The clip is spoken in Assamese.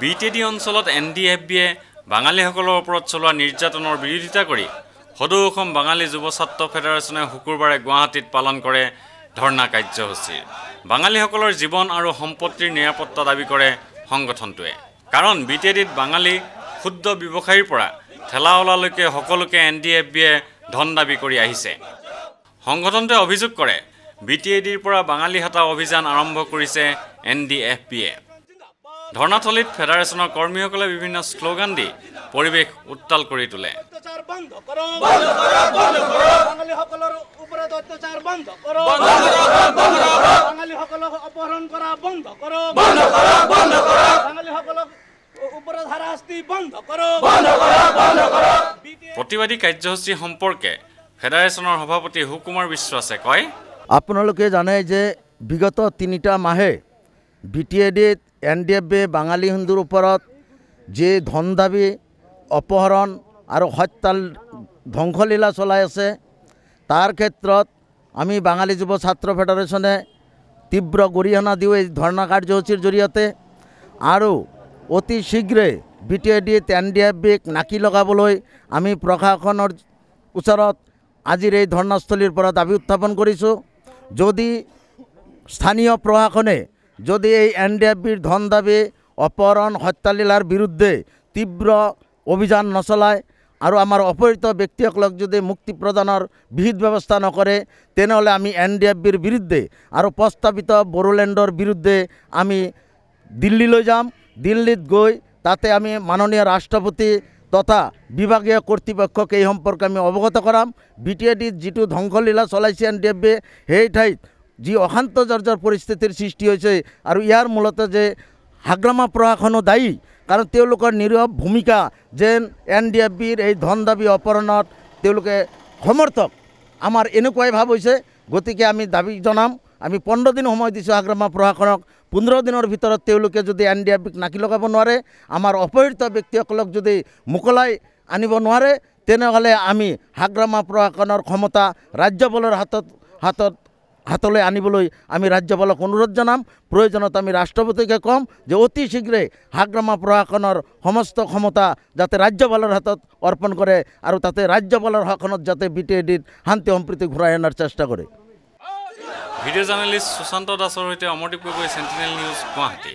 BTD অঞ্চলত NDFB-য়ে বাঙালীসকলৰ ওপৰত চলোৱা নিৰ্যাতনৰ বিৰোধিতা কৰি সদৌ অসম বাঙালী যুৱ ছাত্ৰ ফেডাৰেশ্যনে শুকুৰবাৰে গুৱাহাটীত পালন কৰে ধৰ্ণা কাৰ্যসূচী। বাঙালীসকলৰ জীৱন আৰু সম্পত্তিৰ নিৰাপত্তা দাবী কৰে সংগঠনটোৱে। কাৰণ BTD-ত বাঙালী ক্ষুদ্ৰ ব্যৱসায়ীৰ পৰা ঠেলাৱলালৈকে সকলোকে NDFB-য়ে ধন দাবী কৰি আহিছে। সংগঠনটোৱে অভিযোগ কৰে BTD-ৰ পৰা বাঙালী হতা অভিযান আৰম্ভ কৰিছে NDFB-য়ে। ধৰ্ণাথলীত ফেডাৰেশ্যনৰ কৰ্মীসকলে বিভিন্ন শ্লোগান দি পৰিৱেশ উত্তাল কৰি তোলে। প্ৰতিবাদী কাৰ্যসূচী সম্পৰ্কে ফেডাৰেশ্যনৰ সভাপতি সুকুমাৰ বিশ্বাসে কয়, আপোনালোকে জানে যে বিগত 3টা মাহে BTD NDFB বাঙালী হিন্দুৰ ওপৰত যে ধন দাবী অপহৰণ আৰু হত্যাৰ ধ্বংসলীলা চলাই আছে তাৰ ক্ষেত্ৰত আমি বাঙালী যুৱ ছাত্ৰ ফেডাৰেশ্যনে তীব্ৰ গৰিহণা দিওঁ এই ধৰ্ণা কাৰ্যসূচীৰ জৰিয়তে আৰু অতি শীঘ্ৰে BTD NDFB-ক নাকি লগাবলৈ আমি প্ৰশাসনৰ ওচৰত আজিৰ এই ধৰ্ণাস্থলীৰ পৰা দাবী উত্থাপন কৰিছোঁ। যদি স্থানীয় প্ৰশাসনে যদি এই NDFB-ৰ ধন দাবী অপহৰণ হত্যালীলাৰ বিৰুদ্ধে তীব্ৰ অভিযান নচলায় আৰু আমাৰ অপহৃত ব্যক্তিসকলক যদি মুক্তি প্ৰদানৰ বিহিত ব্যৱস্থা নকৰে তেনেহ'লে আমি NDFB-ৰ বিৰুদ্ধে আৰু প্ৰস্তাৱিত বড়োলেণ্ডৰ বিৰুদ্ধে আমি দিল্লীলৈ যাম। দিল্লীত গৈ তাতে আমি মাননীয় ৰাষ্ট্ৰপতি তথা বিভাগীয় কৰ্তৃপক্ষক এই সম্পৰ্কে আমি অৱগত কৰাম। BTD-ত যিটো ধ্বংসলীলা চলাইছে NDFB-য়ে সেই ঠাইত যি অশান্ত জৰ্জৰ পৰিস্থিতিৰ সৃষ্টি হৈছে আৰু ইয়াৰ মূলতে যে হাগ্ৰামা প্ৰশাসনো দায়ী, কাৰণ তেওঁলোকৰ নিৰৱ ভূমিকা যেন NDFB-ৰ এই ধন দাবী অপহৰণত তেওঁলোকে সমৰ্থক আমাৰ এনেকুৱাই ভাৱ হৈছে। গতিকে আমি দাবী জনাম, আমি 15 দিন সময় দিছোঁ হাগ্ৰামা প্ৰশাসনক। 15 দিনৰ ভিতৰত তেওঁলোকে যদি NDFB-ক নাকি লগাব নোৱাৰে, আমাৰ অপহৃত ব্যক্তিসকলক যদি মোকলাই আনিব নোৱাৰে তেনেহ'লে আমি হাগ্ৰামা প্ৰশাসনৰ ক্ষমতা ৰাজ্যপালৰ হাতলৈ আনিবলৈ আমি ৰাজ্যপালক অনুৰোধ জনাম। প্ৰয়োজনত আমি ৰাষ্ট্ৰপতিকে ক'ম যে অতি শীঘ্ৰে হাগ্ৰামা প্ৰশাসনৰ সমস্ত ক্ষমতা যাতে ৰাজ্যপালৰ হাতত অৰ্পণ কৰে আৰু তাতে ৰাজ্যপালৰ শাসনত যাতে BTD-ৰ শান্তি সম্প্ৰীতি ঘূৰাই অনাৰ চেষ্টা কৰে। ভিডিঅ' জাৰ্নেলিষ্ট সুশান্ত দাসৰ সৈতে অমৰদীপ গগৈ, চেণ্টিনেল নিউজ, গুৱাহাটী।